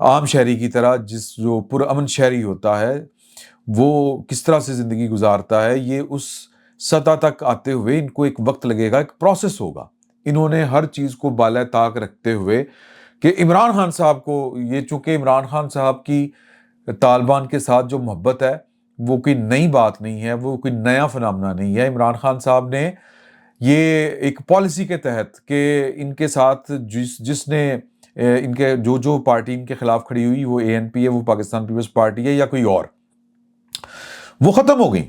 عام شہری کی طرح جو پرامن شہری ہوتا ہے وہ کس طرح سے زندگی گزارتا ہے، یہ اس سطح تک آتے ہوئے ان کو ایک وقت لگے گا، ایک پروسیس ہوگا۔ انہوں نے ہر چیز کو بالائے طاق رکھتے ہوئے کہ عمران خان صاحب کو، یہ چونکہ عمران خان صاحب کی طالبان کے ساتھ جو محبت ہے وہ کوئی نئی بات نہیں ہے، وہ کوئی نیا فنامنا نہیں ہے۔ عمران خان صاحب نے یہ ایک پالیسی کے تحت کہ ان کے ساتھ جس نے ان کے جو پارٹی ان کے خلاف کھڑی ہوئی، وہ ANP ہے، وہ پاکستان پیپلز پارٹی ہے یا کوئی اور، وہ ختم ہو گئی۔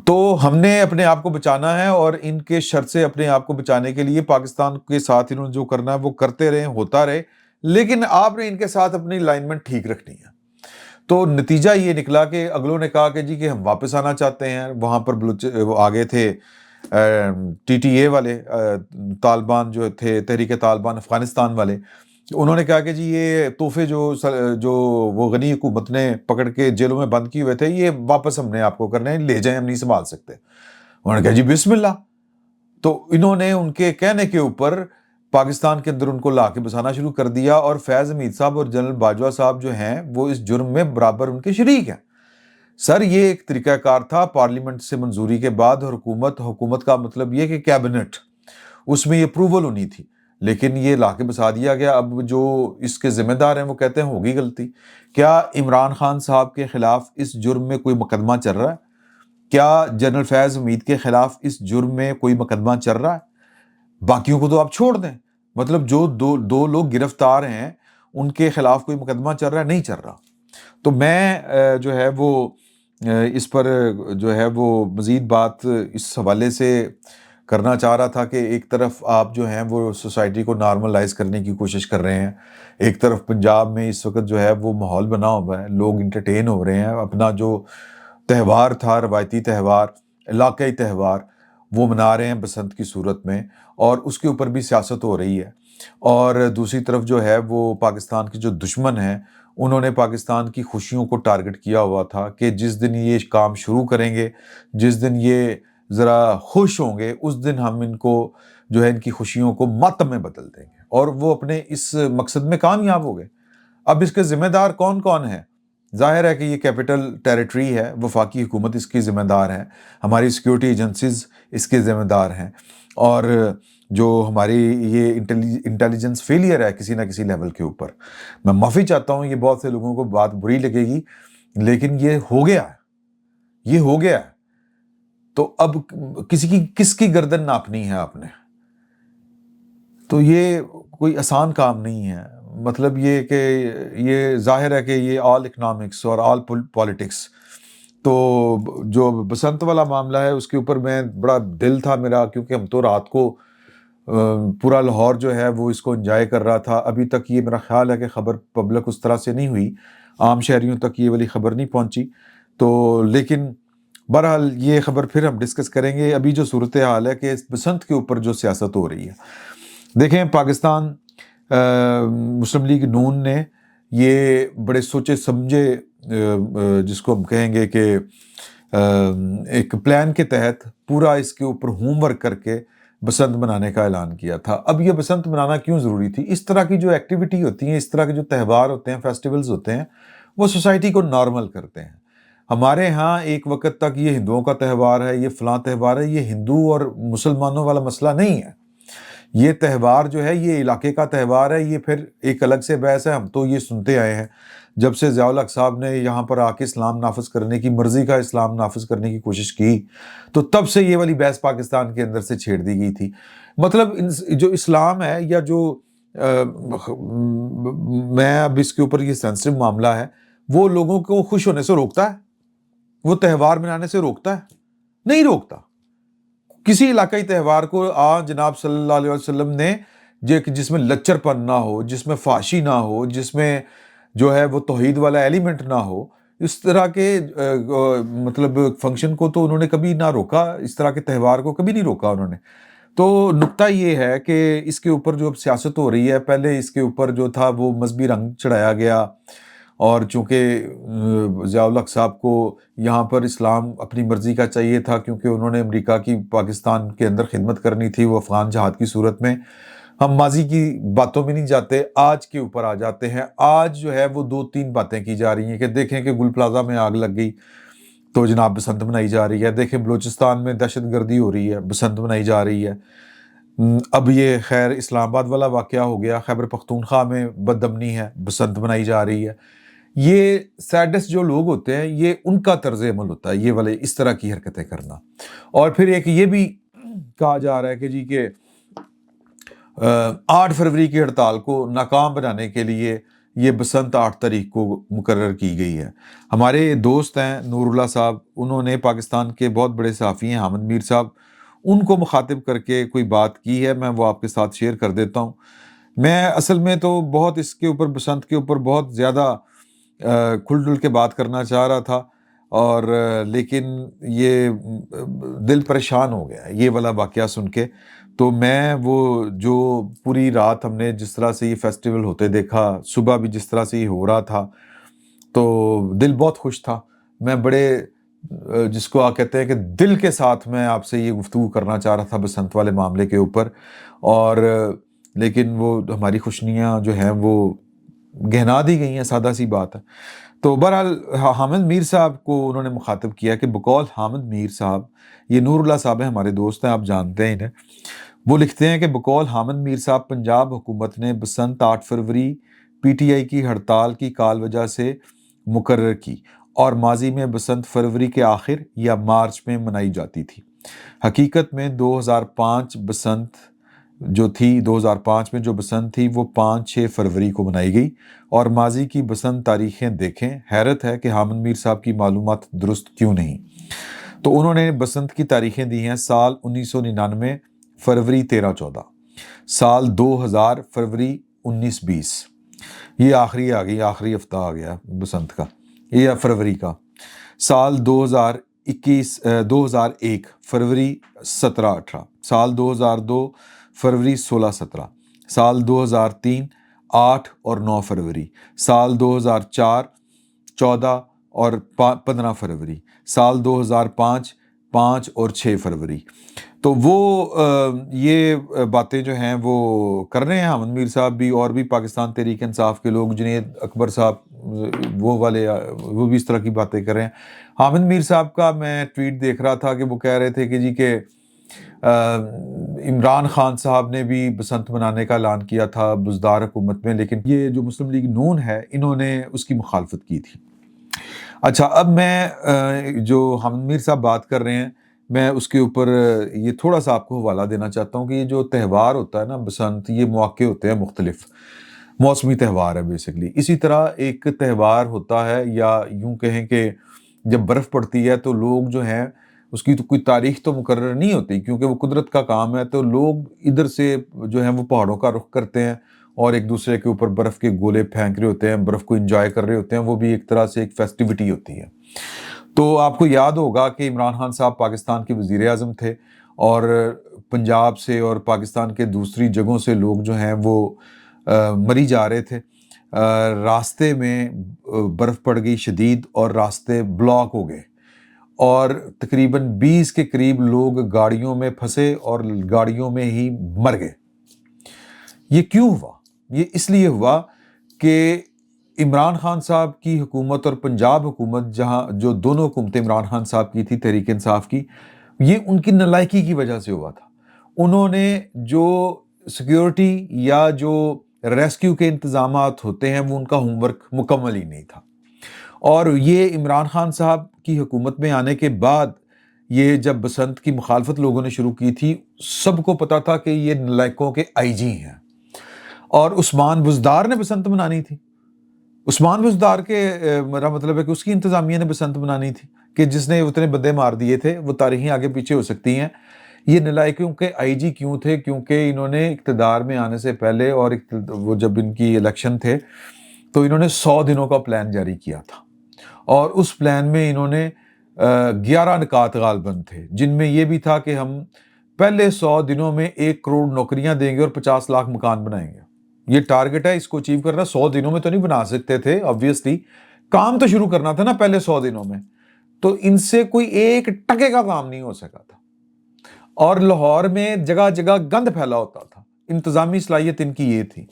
تو ہم نے اپنے آپ کو بچانا ہے، اور ان کے شر سے اپنے آپ کو بچانے کے لیے پاکستان کے ساتھ انہوں نے جو کرنا ہے وہ کرتے رہے، ہوتا رہے، لیکن آپ نے ان کے ساتھ اپنی الائنمنٹ ٹھیک رکھنی ہے۔ تو نتیجہ یہ نکلا کہ اگلوں نے کہا کہ ہم واپس آنا چاہتے ہیں۔ وہاں پر وہ آگے تھے TTA والے، طالبان جو تھے، تحریک طالبان افغانستان والے، انہوں نے کہا کہ یہ تحفے جو وہ غنی حکومت نے پکڑ کے جیلوں میں بند کیے ہوئے تھے، یہ واپس ہم نے آپ کو کرنے ہیں، لے جائیں، ہم نہیں سنبھال سکتے۔ انہوں نے کہا بسم اللہ۔ تو انہوں نے ان کے کہنے کے اوپر پاکستان کے اندر ان کو لا کے بسانا شروع کر دیا، اور فیض حمید صاحب اور جنرل باجوہ صاحب جو ہیں وہ اس جرم میں برابر ان کے شریک ہیں۔ سر یہ ایک طریقہ کار تھا پارلیمنٹ سے منظوری کے بعد، حکومت کا مطلب یہ کہ کیبنٹ، اس میں یہ اپروول ہونی تھی، لیکن یہ لا کے بسا دیا گیا۔ اب جو اس کے ذمہ دار ہیں وہ کہتے ہیں ہوگی غلطی۔ کیا عمران خان صاحب کے خلاف اس جرم میں کوئی مقدمہ چل رہا ہے؟ کیا جنرل فیض حمید کے خلاف اس جرم میں کوئی مقدمہ چل رہا ہے؟ باقیوں کو تو آپ چھوڑ دیں، مطلب جو دو لوگ گرفتار ہیں ان کے خلاف کوئی مقدمہ چل رہا ہے؟ نہیں چل رہا۔ تو میں جو ہے وہ اس پر جو ہے وہ مزید بات اس حوالے سے کرنا چاہ رہا تھا کہ ایک طرف آپ جو ہیں وہ سوسائٹی کو نارملائز کرنے کی کوشش کر رہے ہیں، ایک طرف پنجاب میں اس وقت جو ہے وہ ماحول بنا ہوا ہے، لوگ انٹرٹین ہو رہے ہیں، اپنا جو تہوار تھا، روایتی تہوار، علاقائی تہوار، وہ منا رہے ہیں بسنت کی صورت میں، اور اس کے اوپر بھی سیاست ہو رہی ہے۔ اور دوسری طرف جو ہے وہ پاکستان کے جو دشمن ہیں، انہوں نے پاکستان کی خوشیوں کو ٹارگٹ کیا ہوا تھا کہ جس دن یہ کام شروع کریں گے، جس دن یہ ذرا خوش ہوں گے، اس دن ہم ان کو جو ہے ان کی خوشیوں کو ماتم میں بدل دیں گے، اور وہ اپنے اس مقصد میں کامیاب ہو گئے۔ اب اس کے ذمہ دار کون کون ہیں؟ ظاہر ہے کہ یہ کیپٹل ٹیریٹری ہے، وفاقی حکومت اس کی ذمہ دار ہے، ہماری سیکیورٹی ایجنسیز اس کے ذمہ دار ہیں، اور جو ہماری یہ انٹیلیجنس فیلئر ہے کسی نہ کسی لیول کے اوپر، میں معافی چاہتا ہوں، یہ بہت سے لوگوں کو بات بری لگے گی، لیکن یہ ہو گیا ہے، یہ ہو گیا ہے۔ تو اب کس کی گردن ناپنی ہے آپ نے؟ تو یہ کوئی آسان کام نہیں ہے۔ مطلب یہ کہ یہ ظاہر ہے کہ یہ آل اکنامکس اور آل پالیٹکس، تو جو بسنت والا معاملہ ہے اس کے اوپر میں بڑا دل تھا میرا، کیونکہ ہم تو رات کو پورا لاہور جو ہے وہ اس کو انجوائے کر رہا تھا۔ ابھی تک یہ میرا خیال ہے کہ خبر پبلک اس طرح سے نہیں ہوئی، عام شہریوں تک یہ والی خبر نہیں پہنچی، تو لیکن بہرحال یہ خبر پھر ہم ڈسکس کریں گے۔ ابھی جو صورتحال ہے کہ بسنت کے اوپر جو سیاست ہو رہی ہے، دیکھیں پاکستان مسلم لیگ نون نے یہ بڑے سوچے سمجھے جس کو ہم کہیں گے کہ ایک پلان کے تحت پورا اس کے اوپر ہوم ورک کر کے بسنت منانے کا اعلان کیا تھا۔ اب یہ بسنت منانا کیوں ضروری تھی؟ اس طرح کی جو ایکٹیویٹی ہوتی ہیں، اس طرح کے جو تہوار ہوتے ہیں، فیسٹیولز ہوتے ہیں، وہ سوسائٹی کو نارمل کرتے ہیں۔ ہمارے ہاں ایک وقت تک یہ ہندوؤں کا تہوار ہے، یہ فلاں تہوار ہے، یہ ہندو اور مسلمانوں والا مسئلہ نہیں ہے۔ یہ تہوار جو ہے یہ علاقے کا تہوار ہے، یہ پھر ایک الگ سے بحث ہے۔ ہم تو یہ سنتے آئے ہیں جب سے ضیاء الحق صاحب نے یہاں پر آ کے اسلام نافذ کرنے کی، مرضی کا اسلام نافذ کرنے کی کوشش کی، تو تب سے یہ والی بحث پاکستان کے اندر سے چھیڑ دی گئی تھی۔ مطلب جو اسلام ہے یا جو میں اب اس کے اوپر یہ سینسٹیو معاملہ ہے، وہ لوگوں کو خوش ہونے سے روکتا ہے؟ وہ تہوار منانے سے روکتا ہے؟ نہیں روکتا۔ کسی علاقائی تہوار کو جناب صلی اللہ علیہ وسلم نے جس میں لچر پن نہ ہو، جس میں فحاشی نہ ہو، جس میں جو ہے وہ توحید والا ایلیمنٹ نہ ہو، اس طرح کے مطلب فنکشن کو تو انہوں نے کبھی نہ روکا، اس طرح کے تہوار کو کبھی نہیں روکا انہوں نے۔ تو نقطہ یہ ہے کہ اس کے اوپر جو اب سیاست ہو رہی ہے، پہلے اس کے اوپر جو تھا وہ مذہبی رنگ چڑھایا گیا، اور چونکہ ضیاء الحق صاحب کو یہاں پر اسلام اپنی مرضی کا چاہیے تھا، کیونکہ انہوں نے امریکہ کی پاکستان کے اندر خدمت کرنی تھی، وہ افغان جہاد کی صورت میں، ہم ماضی کی باتوں میں نہیں جاتے، آج کے اوپر آ جاتے ہیں۔ آج جو ہے وہ 2-3 باتیں کی جا رہی ہیں کہ دیکھیں کہ گل پلازہ میں آگ لگ گئی تو جناب بسنت منائی جا رہی ہے، دیکھیں بلوچستان میں دہشت گردی ہو رہی ہے، بسنت منائی جا رہی ہے۔ اب یہ خیر اسلام آباد والا واقعہ ہو گیا، خیبر پختونخوا میں بدامنی ہے، بسنت منائی جا رہی ہے۔ یہ سیڈس جو لوگ ہوتے ہیں، یہ ان کا طرز عمل ہوتا ہے، یہ والے اس طرح کی حرکتیں کرنا۔ اور پھر ایک یہ بھی کہا جا رہا ہے کہ جی کہ 8 فروری کی ہڑتال کو ناکام بنانے کے لیے یہ بسنت 8 تاریخ کو مقرر کی گئی ہے۔ ہمارے دوست ہیں نور اللہ صاحب، انہوں نے پاکستان کے بہت بڑے صحافی ہیں حامد میر صاحب، ان کو مخاطب کر کے کوئی بات کی ہے، میں وہ آپ کے ساتھ شیئر کر دیتا ہوں۔ میں اصل میں تو بہت اس کے اوپر بسنت کے اوپر بہت زیادہ کھل ڈل کے بات کرنا چاہ رہا تھا، اور لیکن یہ دل پریشان ہو گیا یہ والا واقعہ سن کے۔ تو میں وہ جو پوری رات ہم نے جس طرح سے یہ فیسٹیول ہوتے دیکھا، صبح بھی جس طرح سے یہ ہو رہا تھا، تو دل بہت خوش تھا۔ میں بڑے جس کو آپ کہتے ہیں کہ دل کے ساتھ میں آپ سے یہ گفتگو کرنا چاہ رہا تھا بسنت والے معاملے کے اوپر، اور لیکن وہ ہماری خوشنیاں جو ہیں وہ گہنا دی گئی ہیں، سادہ سی بات ہے۔ تو بہرحال حامد میر صاحب کو انہوں نے مخاطب کیا کہ بقول حامد میر صاحب، یہ نور اللہ صاحب ہیں، ہمارے دوست ہیں، آپ جانتے ہیں انہیں۔ وہ لکھتے ہیں کہ بقول حامد میر صاحب، پنجاب حکومت نے بسنت 8 فروری پی ٹی آئی کی ہڑتال کی کال وجہ سے مقرر کی، اور ماضی میں بسنت فروری کے آخر یا مارچ میں منائی جاتی تھی۔ حقیقت میں 2005 بسنت جو تھی، 2005 میں جو بسنت تھی وہ 5-6 فروری کو منائی گئی، اور ماضی کی بسنت تاریخیں دیکھیں۔ حیرت ہے کہ حامد میر صاحب کی معلومات درست کیوں نہیں۔ تو انہوں نے بسنت کی تاریخیں دی ہیں: سال 1999 فروری 13-14، سال 2000 فروری 19-20، یہ آخری آ گئی، آخری ہفتہ آ گیا بسنت کا، یہ فروری کا۔ سال 2001 فروری 17-18، سال 2002 فروری 16-17، سال 2003 8 اور 9 فروری، سال 2004 14 اور 15 فروری، سال 2005 5 اور 6 فروری۔ تو وہ یہ باتیں جو ہیں وہ کر رہے ہیں حامد میر صاحب بھی، اور بھی پاکستان تحریک انصاف کے لوگ، جنید اکبر صاحب، وہ والے وہ بھی اس طرح کی باتیں کر رہے ہیں۔ حامد میر صاحب کا میں ٹویٹ دیکھ رہا تھا کہ وہ کہہ رہے تھے کہ جی کہ عمران خان صاحب نے بھی بسنت منانے کا اعلان کیا تھا بزدار حکومت میں، لیکن یہ جو مسلم لیگ نون ہے انہوں نے اس کی مخالفت کی تھی۔ اچھا، اب میں جو حامد میر صاحب بات کر رہے ہیں، میں اس کے اوپر یہ تھوڑا سا آپ کو حوالہ دینا چاہتا ہوں کہ یہ جو تہوار ہوتا ہے نا بسنت، یہ مواقع ہوتے ہیں مختلف، موسمی تہوار ہے بیسیکلی۔ اسی طرح ایک تہوار ہوتا ہے، یا یوں کہیں کہ جب برف پڑتی ہے تو لوگ جو ہیں اس کی تو کوئی تاریخ تو مقرر نہیں ہوتی، کیونکہ وہ قدرت کا کام ہے، تو لوگ ادھر سے جو ہیں وہ پہاڑوں کا رخ کرتے ہیں اور ایک دوسرے کے اوپر برف کے گولے پھینک رہے ہوتے ہیں، برف کو انجوائے کر رہے ہوتے ہیں، وہ بھی ایک طرح سے ایک فیسٹیوٹی ہوتی ہے۔ تو آپ کو یاد ہوگا کہ عمران خان صاحب پاکستان کے وزیر اعظم تھے، اور پنجاب سے اور پاکستان کے دوسری جگہوں سے لوگ جو ہیں وہ مری جا رہے تھے۔ راستے میں برف پڑ گئی شدید اور راستے بلاک ہو گئے، اور تقریباً 20 کے قریب لوگ گاڑیوں میں پھنسے اور گاڑیوں میں ہی مر گئے۔ یہ کیوں ہوا؟ یہ اس لیے ہوا کہ عمران خان صاحب کی حکومت اور پنجاب حکومت، جہاں جو دونوں حکومتیں عمران خان صاحب کی تھی تحریک انصاف کی، یہ ان کی نالائکی کی وجہ سے ہوا تھا۔ انہوں نے جو سیکیورٹی یا جو ریسکیو کے انتظامات ہوتے ہیں وہ ان کا ہوم ورک مکمل ہی نہیں تھا، اور یہ عمران خان صاحب کی حکومت میں آنے کے بعد یہ جب بسنت کی مخالفت لوگوں نے شروع کی تھی، سب کو پتا تھا کہ یہ نالائکوں کے آئی جی ہیں، اور عثمان بزدار نے بسنت منانی تھی۔ عثمان بزدار کے میرا مطلب ہے کہ اس کی انتظامیہ نے بسنت منانی تھی، کہ جس نے اتنے بندے مار دیے تھے، وہ تاریخیں آگے پیچھے ہو سکتی ہیں۔ یہ نالائکوں کے آئی جی کیوں تھے؟ کیونکہ انہوں نے اقتدار میں آنے سے پہلے، اور وہ جب ان کی الیکشن تھے تو انہوں نے 100 دنوں کا پلان جاری کیا تھا، اور اس پلان میں انہوں نے 11 نکات غالباً تھے، جن میں یہ بھی تھا کہ ہم پہلے 100 دنوں میں 1 کروڑ نوکریاں دیں گے اور 50 لاکھ مکان بنائیں گے۔ یہ ٹارگٹ ہے، اس کو اچیو کرنا 100 دنوں میں تو نہیں بنا سکتے تھے آبویسلی، کام تو شروع کرنا تھا نا پہلے 100 دنوں میں، تو ان سے کوئی 1 ٹکے کا کام نہیں ہو سکا تھا، اور لاہور میں جگہ جگہ گند پھیلا ہوتا تھا، انتظامی صلاحیت ان کی یہ تھی.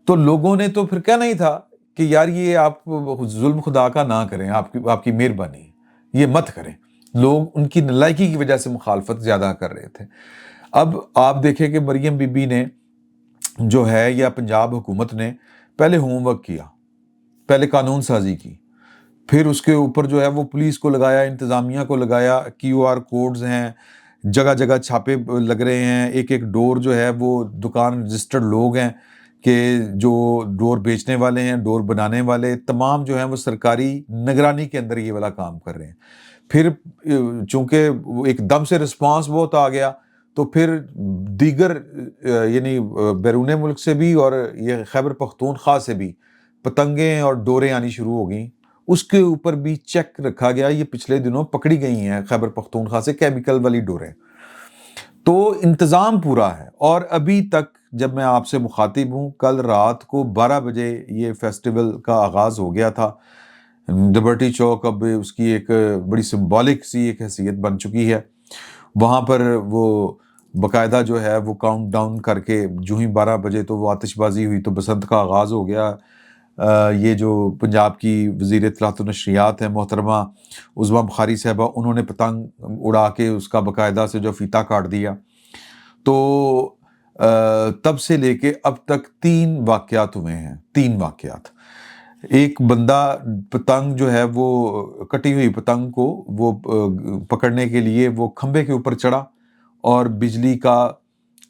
تو لوگوں نے تو پھر کہنا ہی تھا کہ یار یہ آپ ظلم خدا کا نہ کریں، آپ کی مہربانی ہے، یہ مت کریں. لوگ ان کی نالائکی کی وجہ سے مخالفت زیادہ کر رہے تھے. اب آپ دیکھیں کہ مریم بی بی نے جو ہے یا پنجاب حکومت نے پہلے ہوم ورک کیا، پہلے قانون سازی کی، پھر اس کے اوپر جو ہے وہ پولیس کو لگایا، انتظامیہ کو لگایا، QR کوڈز ہیں، جگہ جگہ چھاپے لگ رہے ہیں، ایک ایک ڈور جو ہے وہ دکان رجسٹرڈ لوگ ہیں کہ جو ڈور بیچنے والے ہیں، ڈور بنانے والے تمام جو ہیں وہ سرکاری نگرانی کے اندر یہ والا کام کر رہے ہیں. پھر چونکہ ایک دم سے رسپانس بہت آ گیا تو پھر دیگر یعنی بیرون ملک سے بھی اور یہ خیبر پختونخوا سے بھی پتنگیں اور ڈوریں آنی شروع ہو گئیں. اس کے اوپر بھی چیک رکھا گیا، یہ پچھلے دنوں پکڑی گئی ہیں خیبر پختونخوا سے کیمیکل والی ڈوریں. تو انتظام پورا ہے. اور ابھی تک جب میں آپ سے مخاطب ہوں، کل رات کو 12 بجے یہ فیسٹیول کا آغاز ہو گیا تھا. لبرٹی چوک اب اس کی ایک بڑی سمبولک سی ایک حیثیت بن چکی ہے. وہاں پر وہ باقاعدہ جو ہے وہ کاؤنٹ ڈاؤن کر کے جو ہی 12 بجے تو وہ آتش بازی ہوئی تو بسنت کا آغاز ہو گیا. یہ جو پنجاب کی وزیر اطلاعات و نشریات ہیں محترمہ عظمیٰ بخاری صاحبہ، انہوں نے پتنگ اڑا کے اس کا باقاعدہ سے جو فیتہ کاٹ دیا. تو تب سے لے کے اب تک 3 واقعات ہوئے ہیں. 3 واقعات. ایک بندہ پتنگ جو ہے وہ کٹی ہوئی پتنگ کو وہ پکڑنے کے لیے وہ کھمبے کے اوپر چڑھا اور بجلی کا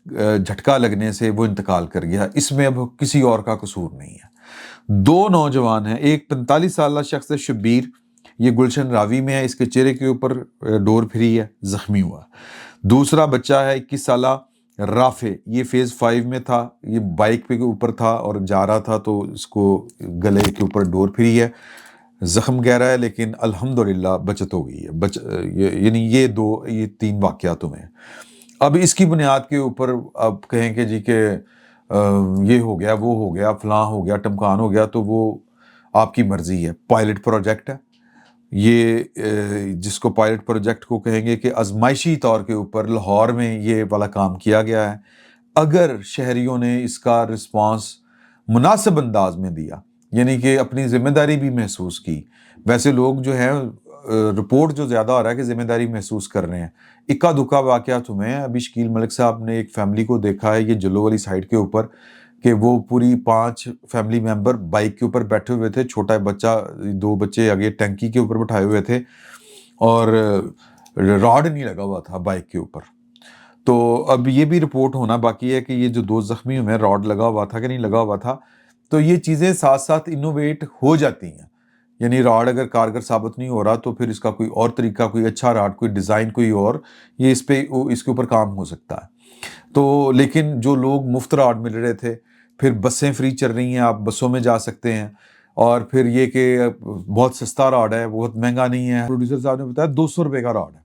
جھٹکا لگنے سے وہ انتقال کر گیا. اس میں اب کسی اور کا قصور نہیں ہے. 2 نوجوان ہیں، ایک 45 سالہ شخص ہے شبیر، یہ گلشن راوی میں ہے، اس کے چہرے کے اوپر ڈور پھری ہے، زخمی ہوا. دوسرا بچہ ہے 21 سالہ رافع، یہ فیز 5 میں تھا، یہ بائک پہ اوپر تھا اور جا رہا تھا تو اس کو گلے کے اوپر ڈور پھری ہے، زخم گہرا ہے لیکن الحمدللہ بچت ہو گئی ہے. یعنی یہ 3 واقعات میں. اب اس کی بنیاد کے اوپر اب کہیں کہ جی کہ یہ ہو گیا، وہ ہو گیا، فلاں ہو گیا، ٹمکان ہو گیا، تو وہ آپ کی مرضی ہے. پائلٹ پروجیکٹ ہے یہ، جس کو پائلٹ پروجیکٹ کو کہیں گے کہ آزمائشی طور کے اوپر لاہور میں یہ والا کام کیا گیا ہے. اگر شہریوں نے اس کا رسپانس مناسب انداز میں دیا، یعنی کہ اپنی ذمہ داری بھی محسوس کی، ویسے لوگ جو ہیں رپورٹ جو زیادہ ہو رہا ہے کہ ذمہ داری محسوس کر رہے ہیں. اکا دکا واقعات ہوئے ہیں. ابھی شکیل ملک صاحب نے ایک فیملی کو دیکھا ہے یہ جلو والی سائڈ کے اوپر کہ وہ پوری 5 فیملی ممبر بائک کے اوپر بیٹھے ہوئے تھے، چھوٹا بچہ، 2 بچے آگے ٹینکی کے اوپر بٹھائے ہوئے تھے اور راڈ نہیں لگا ہوا تھا بائک کے اوپر. تو اب یہ بھی رپورٹ ہونا باقی ہے کہ یہ جو 2 زخمی ہوئے ہیں راڈ لگا ہوا تھا کہ نہیں لگا ہوا تھا. تو یہ چیزیں ساتھ ساتھ انوویٹ ہو جاتی ہیں. یعنی راڈ اگر کارگر ثابت نہیں ہو رہا تو پھر اس کا کوئی اور طریقہ، کوئی اچھا راڈ، کوئی ڈیزائن کوئی اور، یہ اس کے اوپر کام ہو سکتا ہے. تو لیکن جو لوگ مفت راڈ مل رہے تھے، پھر بسیں فری چل رہی ہیں، آپ بسوں میں جا سکتے ہیں، اور پھر یہ کہ بہت سستا راڈ ہے، بہت مہنگا نہیں ہے. پروڈیوسر صاحب نے بتایا 200 روپے کا راڈ ہے.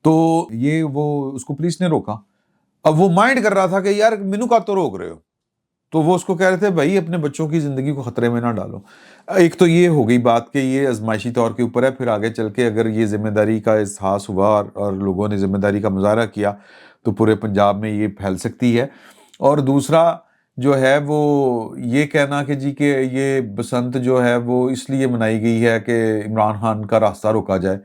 تو یہ وہ اس کو پولیس نے روکا. اب وہ مائنڈ کر رہا تھا کہ یار مینو کا تو روک رہے ہو. تو وہ اس کو کہہ رہے تھے بھائی اپنے بچوں کی زندگی کو خطرے میں نہ ڈالو. ایک تو یہ ہو گئی بات کہ یہ آزمائشی طور کے اوپر ہے. پھر آگے چل کے اگر یہ ذمہ داری کا احساس ہوا اور لوگوں نے ذمہ داری کا مظاہرہ کیا تو پورے پنجاب میں یہ پھیل سکتی ہے. اور دوسرا جو ہے وہ یہ کہنا کہ جی کہ یہ بسنت جو ہے وہ اس لیے منائی گئی ہے کہ عمران خان کا راستہ روکا جائے.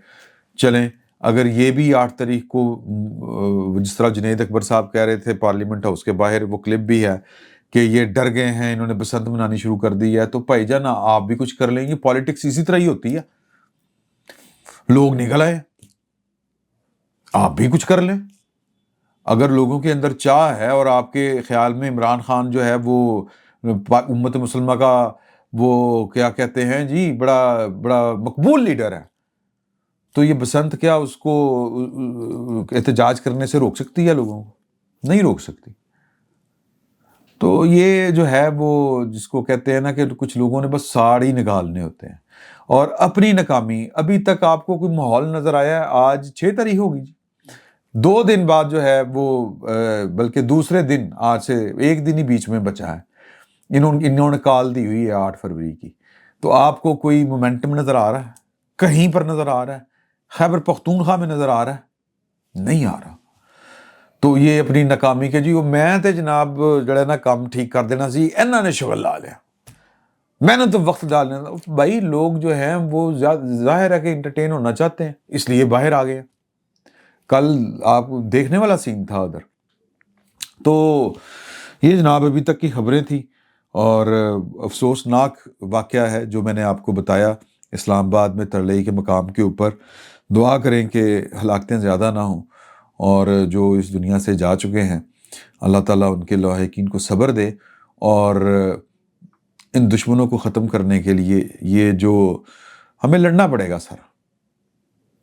چلیں اگر یہ بھی 8 تاریخ کو جس طرح جنید اکبر صاحب کہہ رہے تھے پارلیمنٹ ہاؤس کے باہر، وہ کلپ بھی ہے کہ یہ ڈر گئے ہیں، انہوں نے بسنت منانی شروع کر دی ہے، تو بھائی جان آپ بھی کچھ کر لیں گے. پالیٹکس اسی طرح ہی ہوتی ہے، لوگ نکل آئے، آپ بھی کچھ کر لیں. اگر لوگوں کے اندر چاہ ہے اور آپ کے خیال میں عمران خان جو ہے وہ امت مسلمہ کا وہ کیا کہتے ہیں جی بڑا بڑا مقبول لیڈر ہے، تو یہ بسنت کیا اس کو احتجاج کرنے سے روک سکتی ہے؟ لوگوں کو نہیں روک سکتی. تو یہ جو ہے وہ جس کو کہتے ہیں نا کہ کچھ لوگوں نے بس ساڑ ہی نکالنے ہوتے ہیں اور اپنی ناکامی. ابھی تک آپ کو کوئی ماحول نظر آیا ہے؟ آج 6 تاریخ ہوگی جی، 2 دن بعد جو ہے وہ بلکہ دوسرے دن، آج سے 1 دن ہی بیچ میں بچا ہے، انہوں نے کال دی ہوئی ہے 8 فروری کی. تو آپ کو کوئی مومنٹم نظر آ رہا ہے؟ کہیں پر نظر آ رہا ہے؟ خیبر پختونخوا میں نظر آ رہا ہے؟ نہیں آ رہا. تو یہ اپنی ناکامی کے جی وہ میں تے جناب جڑا نا کام ٹھیک کر دینا سی انہوں نے شغل لا لیا میں نے تو وقت ڈالنا تھا بھائی لوگ جو ہیں وہ ظاہر ہے کہ انٹرٹین ہونا چاہتے ہیں اس لیے باہر آ گئے کل آپ دیکھنے والا سین تھا ادھر تو یہ جناب ابھی تک کی خبریں تھیں اور افسوسناک واقعہ ہے جو میں نے آپ کو بتایا اسلام آباد میں ترلئی کے مقام کے اوپر دعا کریں کہ ہلاکتیں زیادہ نہ ہوں اور جو اس دنیا سے جا چکے ہیں اللہ تعالیٰ ان کے لاحقین کو صبر دے اور ان دشمنوں کو ختم کرنے کے لیے یہ جو ہمیں لڑنا پڑے گا سر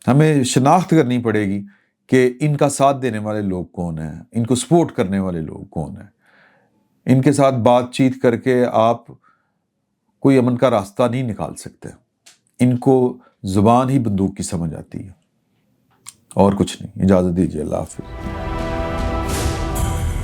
ہمیں شناخت کرنی پڑے گی کہ ان کا ساتھ دینے والے لوگ کون ہیں ان کو سپورٹ کرنے والے لوگ کون ہیں ان کے ساتھ بات چیت کر کے آپ کوئی امن کا راستہ نہیں نکال سکتے ان کو زبان ہی بندوق کی سمجھ آتی ہے اور کچھ نہیں اجازت دیجیے اللہ حافظ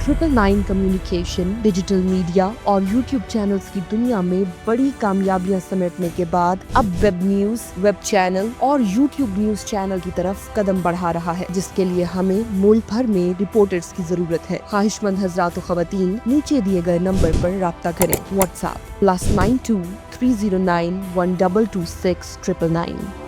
999 کمیونیکیشن ڈیجیٹل میڈیا اور یوٹیوب چینلز کی دنیا میں بڑی کامیابیاں سمیٹنے کے بعد اب ویب نیوز ویب چینل اور یوٹیوب نیوز چینل کی طرف قدم بڑھا رہا ہے جس کے لیے ہمیں ملک بھر میں رپورٹرز کی ضرورت ہے خواہش مند حضرات و خواتین نیچے دیے گئے نمبر پر رابطہ کریں واٹس ایپ +92 309 1226 999